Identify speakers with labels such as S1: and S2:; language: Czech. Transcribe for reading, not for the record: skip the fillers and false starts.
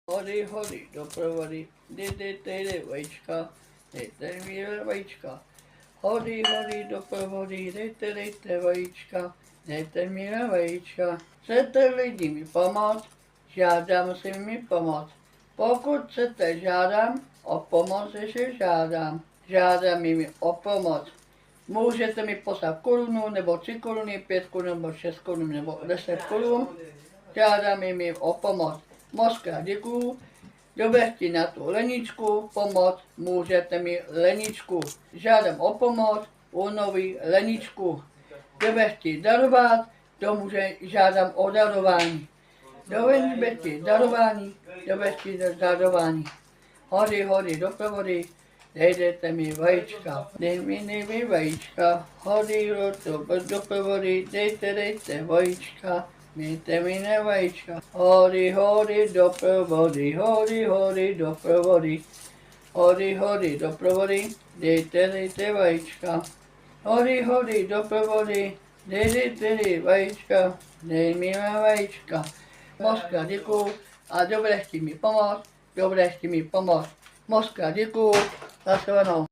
S1: Hory, hory, doprovody, dejte vajíčka, dejte mi vajíčka. Hory, hory, doprovody, dejte vajíčka, dejte mi vajíčka. Chcete lidi mi pomoct, žádám si mi pomoct. Pokud chcete, žádám o pomoc, že žádám. Žádám mi o pomoc. Můžete mi poslat korunu, nebo 3 koruny, 5 korun, nebo 6 korun, nebo 10 korun. Žádám mi o pomoc. Mockrát děkuju. Doběhti na tu Leničku, pomoc, můžete mi Leničku. Žádám o pomoc, unoví Leničku. Doběhti darovat, to může žádám o darování. Doběhti darování, doběhti darování. Hory, hory, doprovody, dejte mi vajíčka, dej mi vajíčka. Hory, doprovody, dejte vajíčka. Dejte mi vajíčka. Hory, hory, doprovody, hory, hory, doprovody. Hory, hory, doprovody, dejte vajíčka. Hory, hory, doprovody, dejte vajíčka. Dej mi vajíčka. Mockrát děkuju a dobře mi pomoct, dobře mi pomoct. Mockrát děkuju, za shledanou.